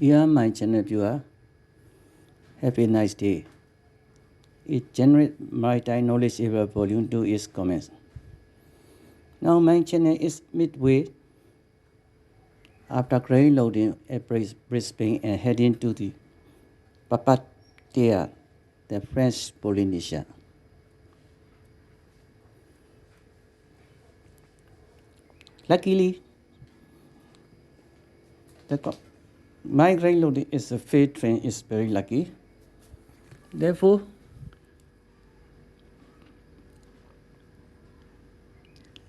Dear my channel viewer, have a nice day. It generates Maritime Knowledgable Volume 2 is comments. Now my channel is midway after grain loading at Brisbane and heading to the Papatea, the French Polynesia. Luckily, my grain loading is a freight train is very lucky. Therefore,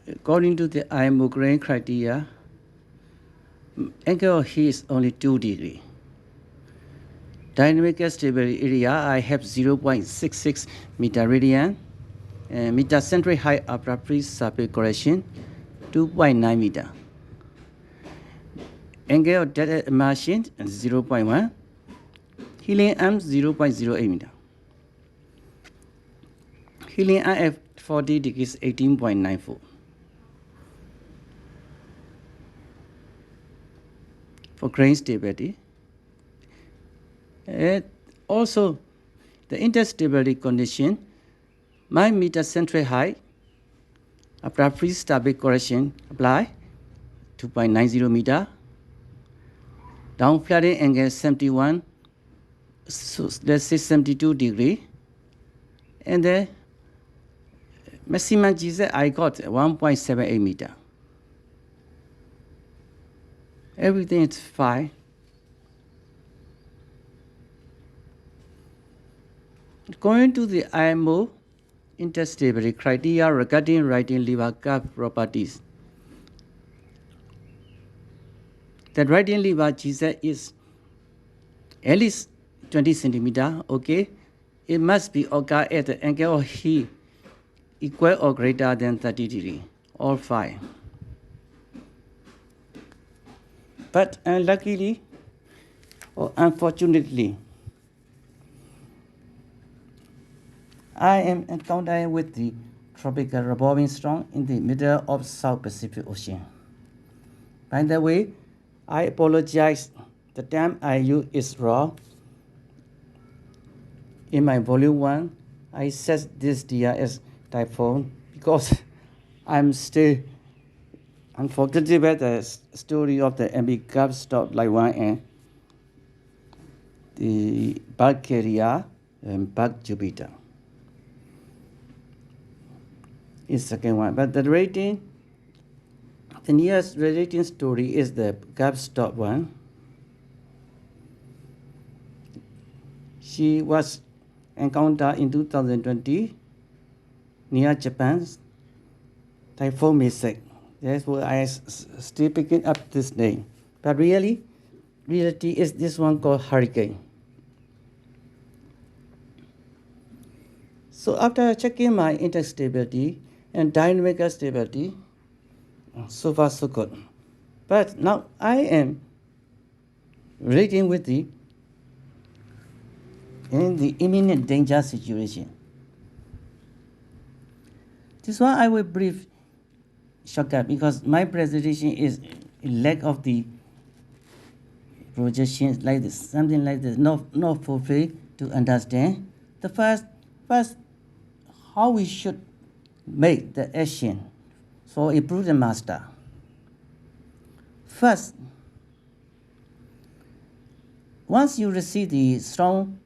according to the IMO grain criteria, angle of heat is only 2 degrees. Dynamic stability area, I have 0.66 meter radian, and meter central height after pre-surface correction, 2.9 meter. Angle of dead immersion, 0.1. Helium arm, 0.08 meter. Helium IF 40 degrees, 18.94. For grain stability. And also, the interstability condition, my meter central height after pre-surface correction apply 2.90 meter. Down flooding angle 71, so let's say 72 degree. And the maximum GZ I got 1.78 meter. Everything is fine. Going to the IMO interstability criteria regarding riding lever curve properties. The riding lever GZ is at least 20 centimeter, okay? It must be occur at the angle of heat equal or greater than 30 degrees, all fine. But unluckily or unfortunately, I am encountering with the tropical revolving storm in the middle of South Pacific Ocean. By the way, I apologize. The term I use is wrong. In my volume 1, I set this dia as typhoon because I'm still unforgettable the story of the MB Gulf stop like one and the bulk carrier and bulk Jupiter. Is second one, but the rating, the nearest relating story is the Gulf stop one. She was encountered in 2020 near Japan's Typhoon Misek. That's why I still picking up this name. But reality is this one called hurricane. So after checking my interstability and dynamic stability, so far so good. But now I am rating with in the imminent danger situation. This one I will brief shortcut because my presentation is lack of the projections like this, something like this, not for free to understand. The first, how we should make the action for a prudent master. First, once you receive the strong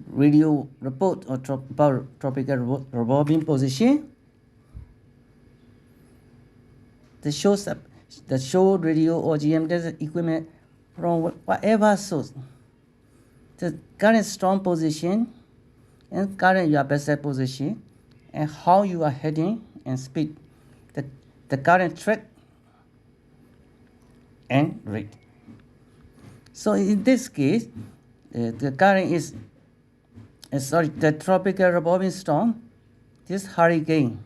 radio report or tropical revolving position, the show radio or GMS equipment from whatever source, the current strong position and current your best position, and how you are heading and speed, the current track and rate. So in this case, the current is, the tropical revolving storm, this hurricane.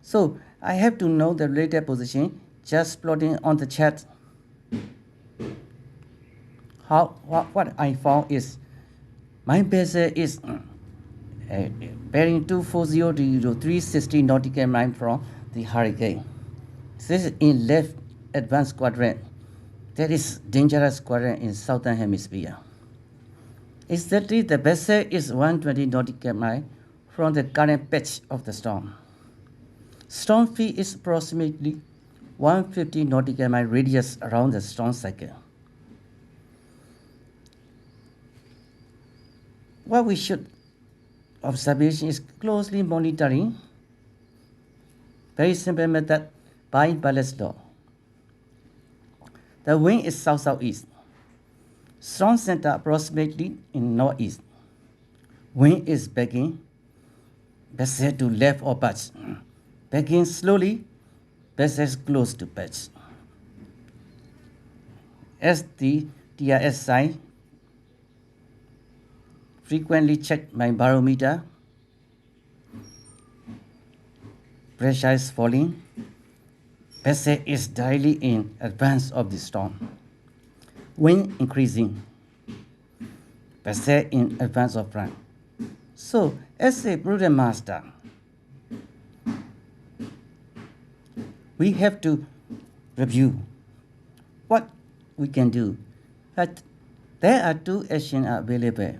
So I have to know the relative position just plotting on the chart. What I found is my bezel is bearing 240 to 360 nautical miles from the hurricane. This is in left advanced quadrant. that is dangerous current in southern hemisphere. Exactly, the vessel is 120 nautical miles from the current patch of the storm. Storm field is approximately 150 nautical mile radius around the storm cycle. What we should observation is closely monitoring. Very simple method by Ballard's law. The wind is south-southeast. Storm center approximately in northeast. Wind is backing, vessel to left or patch. Backing slowly, vessel close to patch. As the TRS sign, frequently check my barometer. Pressure is falling. Vessel is directly in advance of the storm. Wind increasing. Vessel in advance of front. So, as a prudent master, we have to review what we can do. But there are two actions available.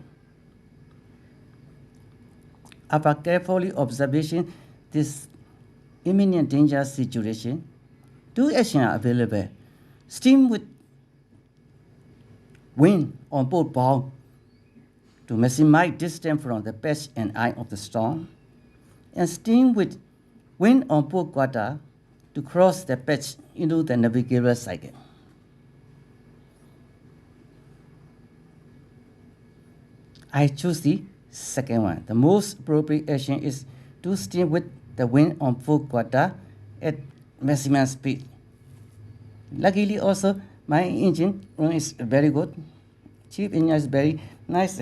After carefully observation this imminent danger situation, two actions are available. Steam with wind on both bow to maximize distance from the patch and eye of the storm, and steam with wind on both quarter to cross the patch into the navigable cycle. I choose the second one. The most appropriate action is to steam with the wind on full quarter at maximum speed. Luckily also, my engine is very good. Chief engineer is very nice.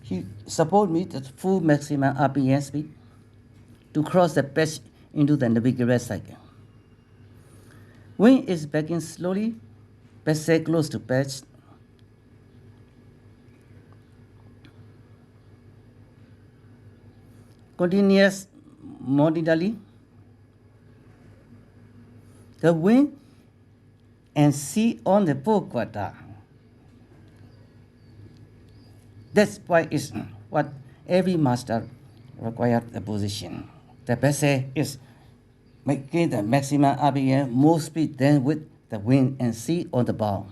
He support me at full maximum RPM speed to cross the patch into the navigable cycle. Wind is backing slowly, vessel close to patch. Continuous moderately. The wind and sea on the full quarter. That's why is what every master requires the position. The vessel is making the maximum RPM more speed than with the wind and sea on the bow.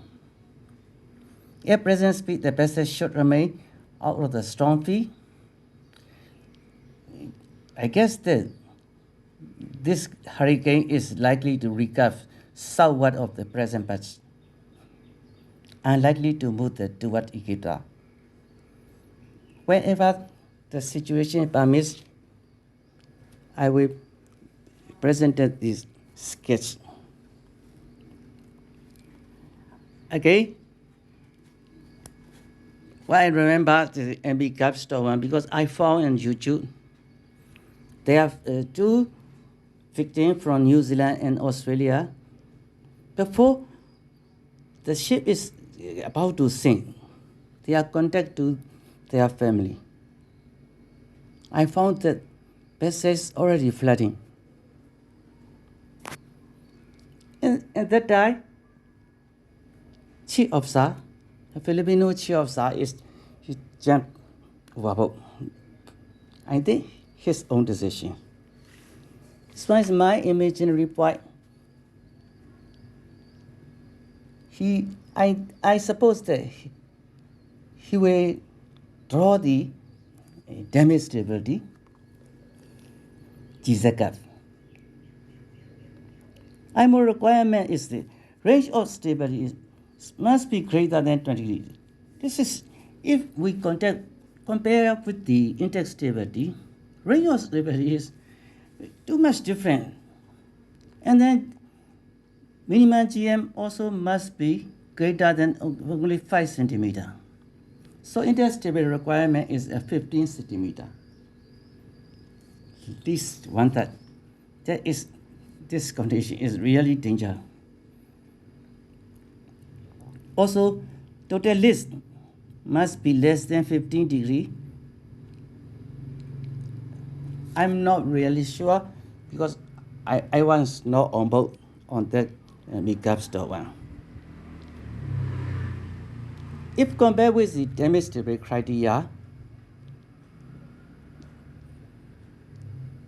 At present speed, the vessel should remain out of the storm field. I guess that this hurricane is likely to recover southward of the present patch, unlikely to move toward equator. Whenever the situation permits, I will present this sketch. Okay. Well, I remember the MB capstone one because I found on YouTube there are two victims from New Zealand and Australia. Before the ship is about to sink, they are contact to their family. I found that vessel is already flooding. And at that time, chief officer, the Filipino chief officer he jumped overboard. I think his own decision. This one is my imaginary point. I suppose that he will draw the damage stability GZ. IMO requirement is the range of stability must be greater than 20 degrees. This is if we compare with the index stability, range of stability is too much different. And then minimum GM also must be greater than only 5 centimeter. So index stability requirement is 15 centimeter. This one that is this condition is really dangerous. Also, total list must be less than 15 degrees. I'm not really sure because I was not on board on that makeup store one. If compared with the damage stability criteria,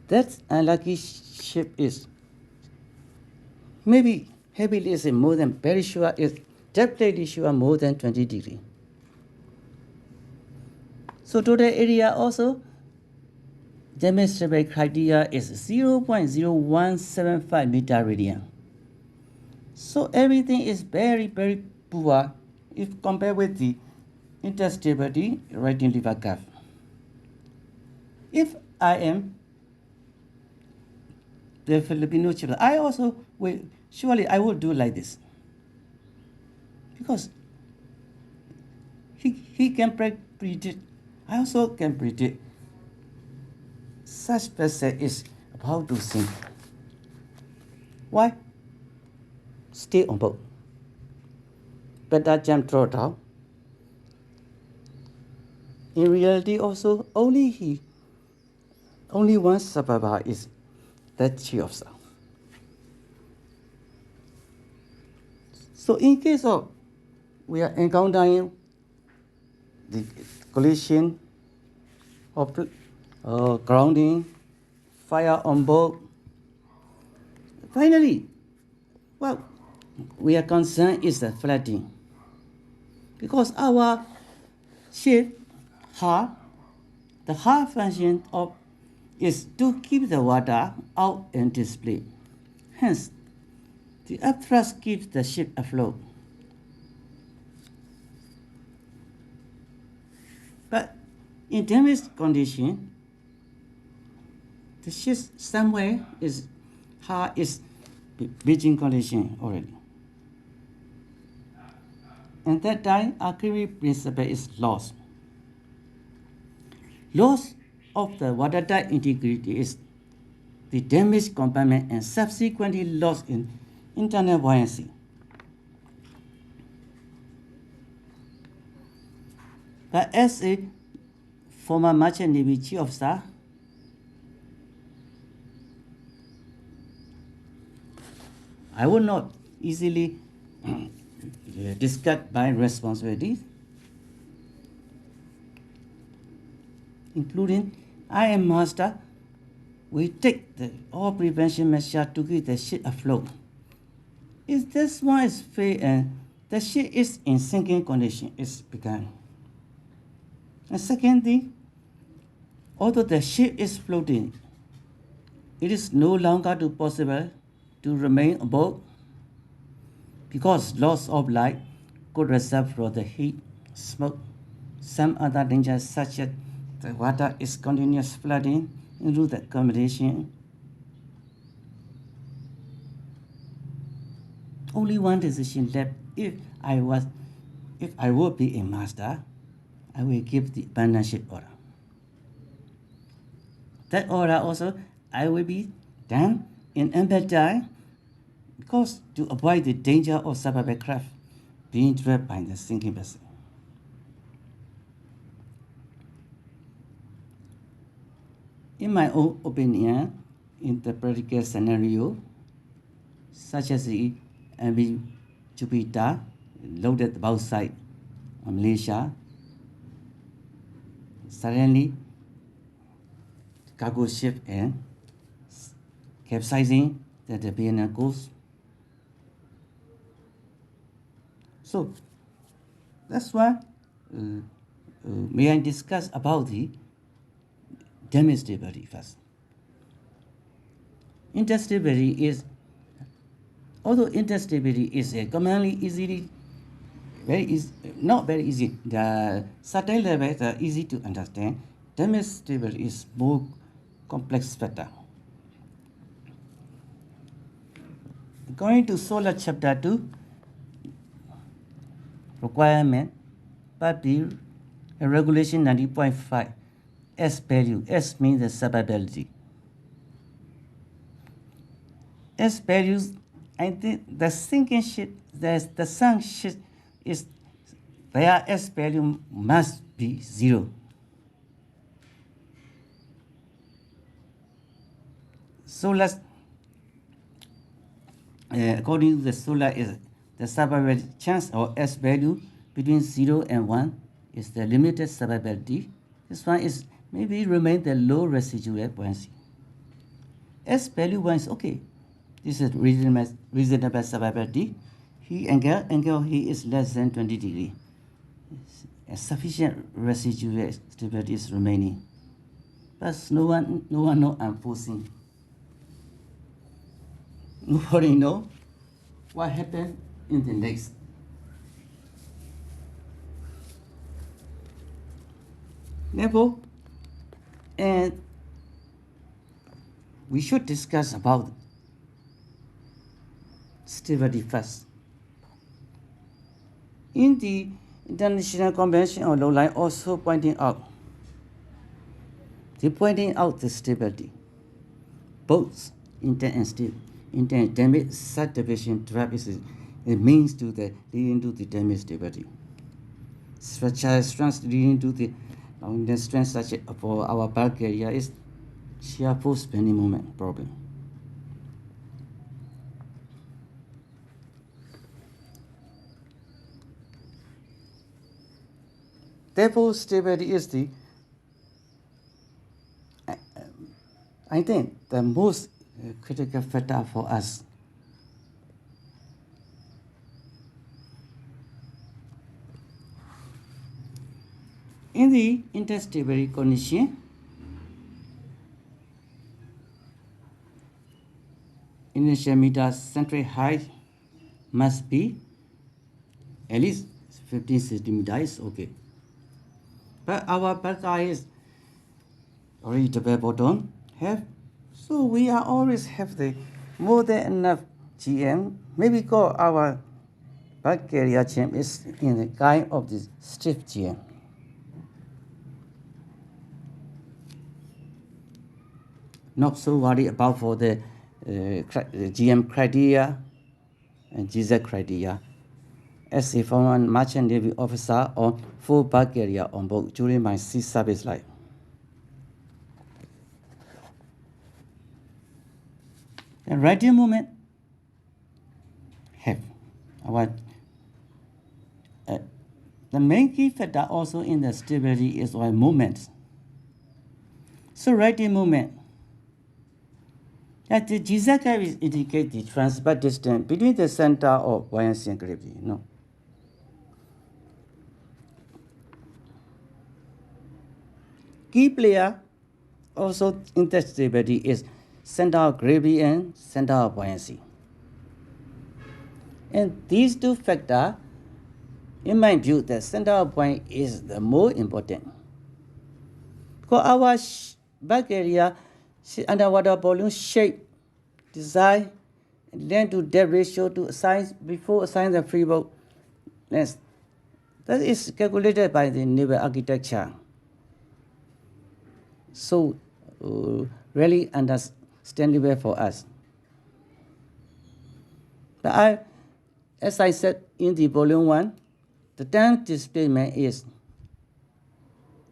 that unlucky ship is maybe heavily is more than very sure is definitely sure more than 20 degrees. So total area also damage stability criteria is 0.0175 meter radian. So everything is very poor if compared with the interstability right-in river curve. If I am the Filipino children, I also will surely I will do like this. Because he can predict, I also can predict such vessel is about to sink. Why? Stay on board. Better jump throttle. In reality also only one survivor is that chief officer. So in case of we are encountering the collision of grounding, fire on board. Finally, what we are concerned is the flooding. Because our ship hull, the hull function of is to keep the water out and display. Hence, the upthrust keeps the ship afloat. But in damaged condition, the ship somewhere is hull is breaching condition already. And that time, Archimedes principle is lost. Loss of the watertight integrity is the damaged compartment and subsequently loss in internal buoyancy. But as a former merchant navy chief officer, I will not easily discard my responsibilities, including I am master. We take all prevention measures to keep the ship afloat. If this one is fair and the ship is in sinking condition, it's begun. And secondly, although the ship is floating, it is no longer possible to remain aboard because loss of light could result from the heat, smoke, some other dangers such as the water is continuous flooding into the accommodation. Only one decision left. If I would be a master, I will give the abandonship order. That order also I will be done in ample time because to avoid the danger of survival craft being trapped by the sinking vessel. In my own opinion, in the practical scenario, such as the MV Jupiter loaded outside Malaysia, suddenly cargo ship and capsizing that the Vienna coast. So that's why may I discuss about the damage stability first. Interstability is, although interstability is commonly easily, very easy, not very easy, the certain levels are easy to understand. Damage stability is more complex factor. Going to solar chapter 2, requirement, part B, regulation 90.5, S value. S means the survivability. S values, I think the sinking ship, the sunk ship is, their S value must be 0. So let's, according to the solar is the survival chance or S value between 0 and 1 is the limited survivability. This one is maybe remain the low residual buoyancy. S value 1 is okay. This is reasonable survivability. Angle he is less than 20 degree. A sufficient residual stability is remaining. But no one know I'm forcing. Nobody know what happened in the next. Therefore, and we should discuss about stability first. In the International Convention on Low Line also pointing out the stability, both intent and stable. Intent damage such division trap is a means to the leading to the damage stability. Structural strength leading to the strength such for our bulk area is shear force bending moment problem. Therefore, stability is the, I think, the most critical factor for us. In the interstability condition, initial meter central height must be at least 15 centimeters, okay. But our bulk is already double bottom have, so we are always have the more than enough GM. Maybe call our bulk area GM is in the kind of this stiff GM. Not so worried about for the GM criteria and GZ criteria. As a former merchant navy officer on full bulk area on board during my sea service life. The radial movement have our the main key factor also in the stability is our movements. So radial movement. That the GZ curve indicate the transfer distance between the center of buoyancy and gravity. No. Key player also in the stability is center of gravity and center of buoyancy. And these two factors, in my view, the center of buoyancy is the more important. Because our bulk area, underwater volume shape, design, length to depth ratio to assign before assigning the freeboard length. That is calculated by the naval architecture. So really understandable for us. But as I said in the volume 1, the tank displacement is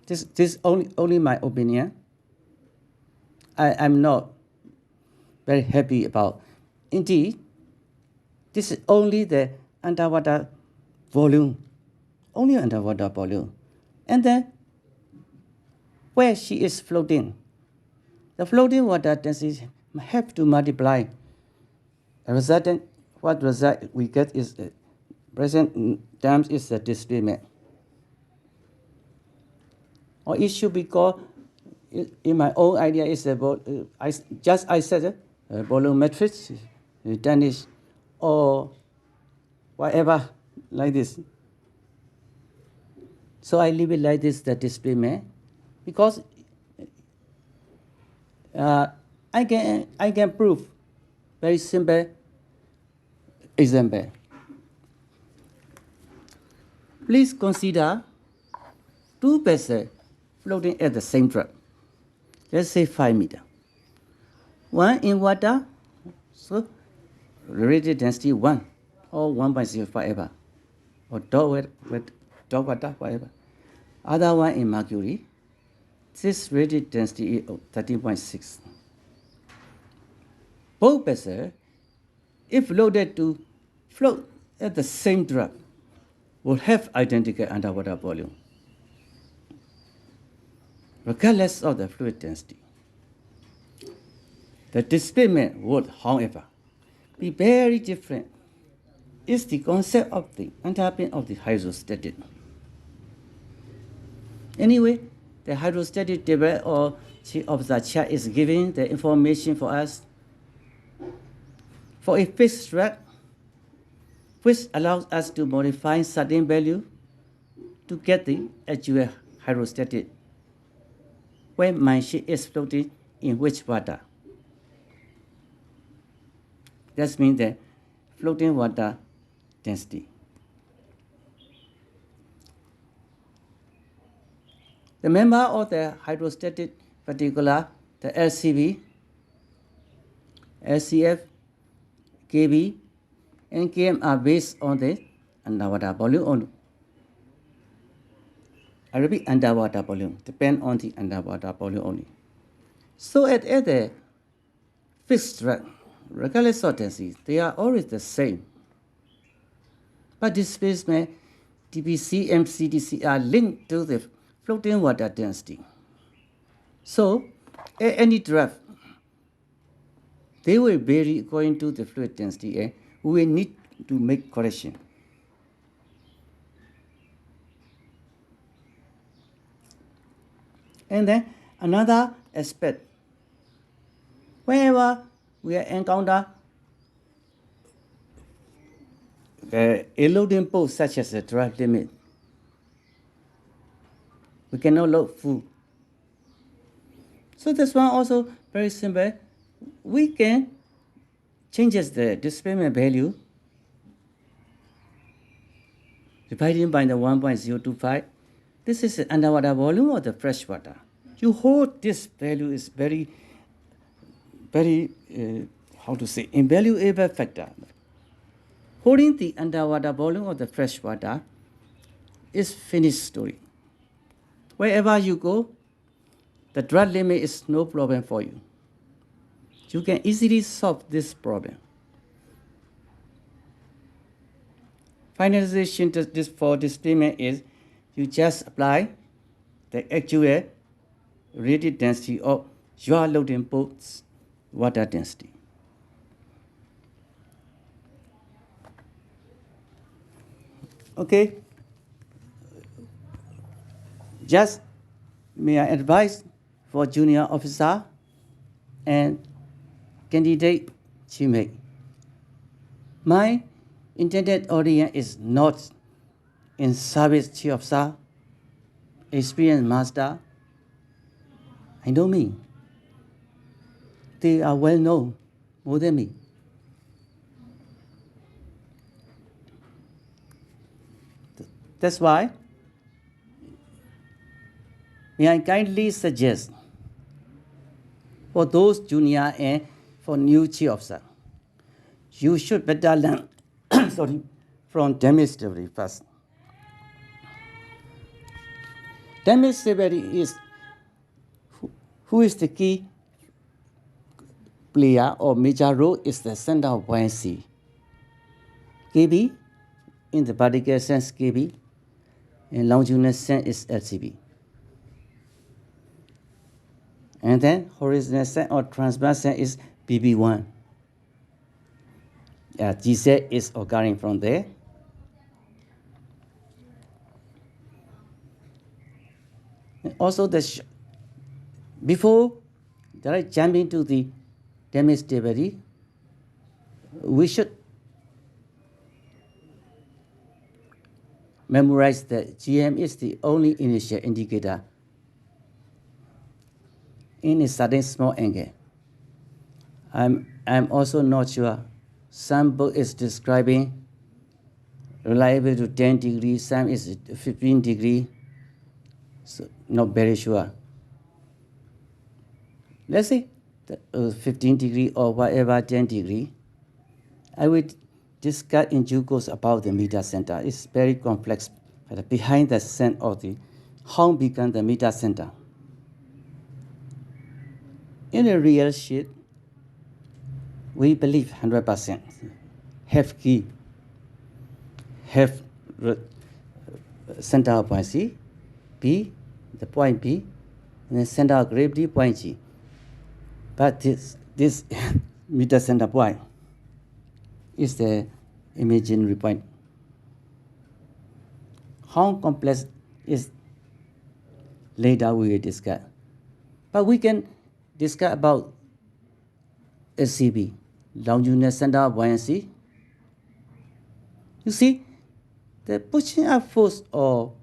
this only my opinion. I'm not very happy about. Indeed, this is only the underwater volume, only underwater volume. And then where she is floating, the floating water density have to multiply. What result we get is present times is the displacement. Or it should be called, in my own idea, is I said volumetric Danish or whatever like this. So I leave it like this, the displacement, because I can prove very simple example. Please consider two vessels floating at the same depth. Let's say 5 meters. One in water, so relative density 1 or 1.0 whatever, or dog water, whatever. Other one in mercury, this relative density is 13.6. Both vessels, if loaded to float at the same depth, will have identical underwater volume, regardless of the fluid density. The displacement would, however, be very different. It's the concept of the underpin of the hydrostatic. Anyway, the hydrostatic table or of the chart is giving the information for us for a fixed drag, which allows us to modify certain value to get the actual hydrostatic when my ship is floating in which water. That means the floating water density. The member of the hydrostatic particular, the LCB, LCF, KB, and KM are based on the underwater volume only. I repeat, underwater volume, depend on the underwater volume only. So at the fixed drag, regardless of density, they are always the same. But displacement, dPc and CdC are linked to the floating water density. So at any draft, they will vary according to the fluid density, and we need to make correction. And then another aspect, whenever we encounter a loading pose such as a draft limit, we cannot load full. So this one also very simple. We can change the displacement value dividing by the 1.025. This is the underwater volume of the fresh water. You hold this value is very, invaluable factor. Holding the underwater volume of the fresh water is finished story. Wherever you go, the drag limit is no problem for you. You can easily solve this problem. Finalization for displacement is you just apply the actual rated density of your loading boat's water density. Okay. Just may I advise for junior officer and candidate teammate. My intended audience is not in service chief officer, experienced master. I know me. They are well known more than me. That's why may I kindly suggest for those junior and for new chief officer, you should better learn from damage delivery first. Damage delivery is who is the key player or major role is the center of buoyancy. KB, in the vertical sense KB, and longitudinal sense is LCB. And then horizontal sense or transverse sense is BB1. GZ is occurring from there. And also, before jumping to the damage delivery, we should memorize that GM is the only initial indicator in a certain small angle. I'm also not sure. Some book is describing reliable to 10 degrees, some is 15 degrees. So not very sure. Let's say 15 degree or whatever 10 degree. I will discuss in due course about the meter center. It's very complex. But behind the scene of the how become the meter center. In a real ship, we believe 100% have key, have center of point C, B, the point B, and then center of gravity point G. But this meter center point is the imaginary point. How complex is later we will discuss. But we can discuss about SCB, longitudinal center of buoyancy. You see, the pushing up force or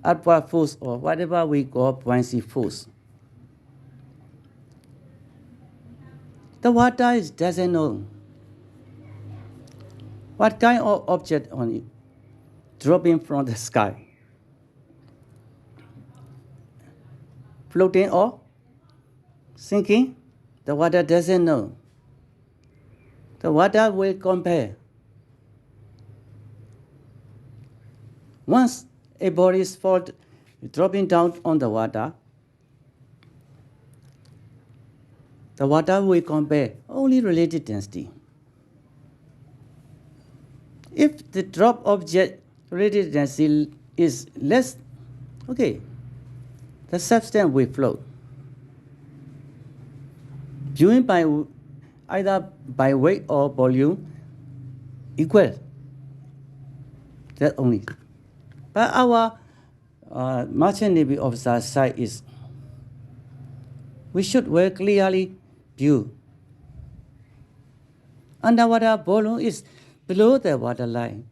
upward force or whatever we call buoyancy force. The water doesn't know what kind of object on it dropping from the sky, floating or sinking. The water doesn't know. The water will compare. Once a body is dropping down on the water will compare only relative density. If the drop object relative density is less, okay, the substance will float. Viewing by either by weight or volume equal. That only. But our merchant navy officer side is we should very clearly view. Underwater volume is below the waterline,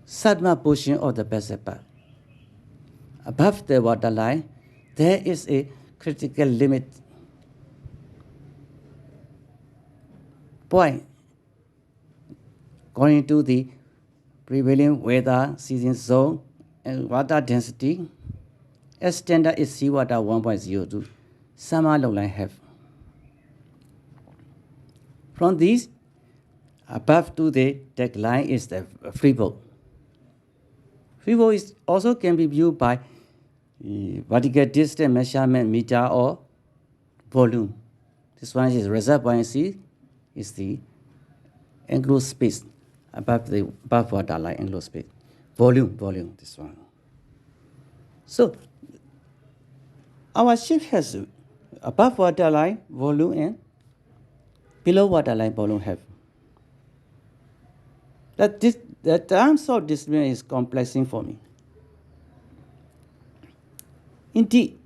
submerged portion of the vessel part. Above the waterline, there is a critical limit point according to the prevailing weather season zone and water density. As standard is seawater 1.02, summer lowline have. From these, above to the deck line is the freeboard. Freeboard is also can be viewed by vertical distance measurement meter or volume. This one is reserve buoyancy, is the enclosed space above water line enclosed space. Volume, this one. So our ship has above water line volume and below water line volume have. The terms of displacement is complexing for me. Indeed,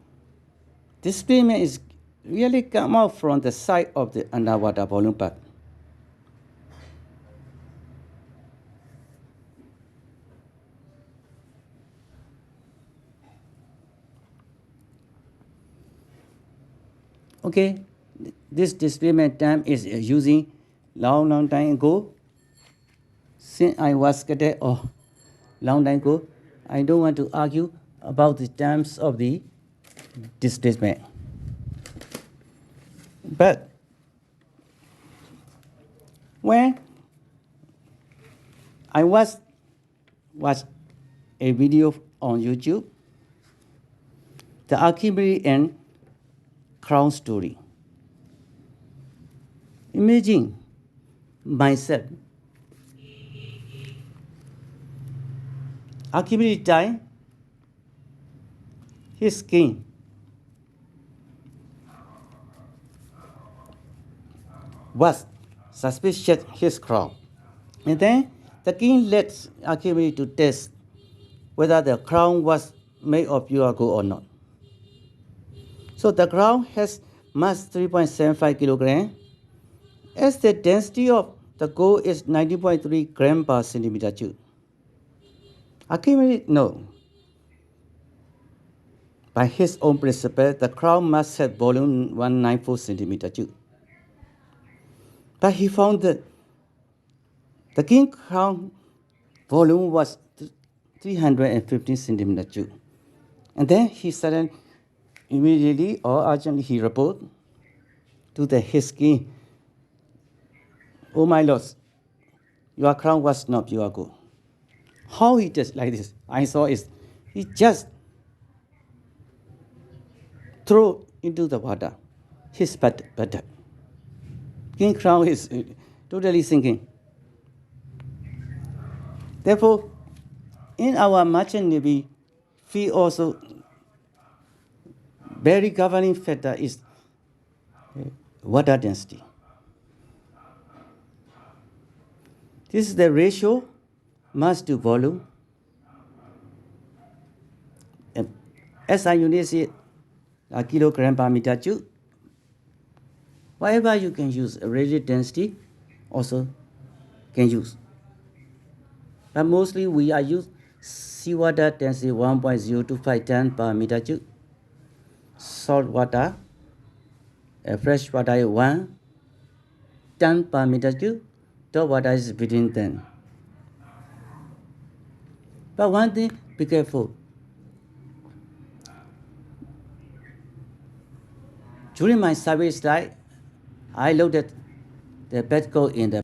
displacement is really come out from the side of the underwater volume part. Okay, this displacement term is using long time ago. Since I was cadet or long time ago, I don't want to argue about the terms of the displacement. But when I watched a video on YouTube, the Archimedes and Crown story. Imagine myself. Archimedes died, his king was suspicious his crown. And then the king let Archimedes to test whether the crown was made of pure gold or not. So the crown has mass 3.75 kilogram. As the density of the gold is 90.3 gram per centimeter cube. Archimedes knows by his own principle the crown must have volume 194 centimeter cube. But he found that the king crown volume was 315 centimeter cube. And then he suddenly, immediately or urgently, he reported to his king, "Oh my lord, your crown was not pure gold." How he does like this? I saw is he just threw into the water his butter. King crown is totally sinking. Therefore, in our merchant navy, we also very governing factor is water density. This is the ratio mass to volume. SI unit is a kilogram per meter cube. Whatever you can use, radiant density also can use. But mostly we are use seawater density 1.025 ton per meter cube. Salt water, fresh water is 1 ton per meter cube. Top water is between 10. But one thing, be careful. During my survey slide, I looked at the bed code in the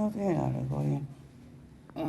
Okay, recording.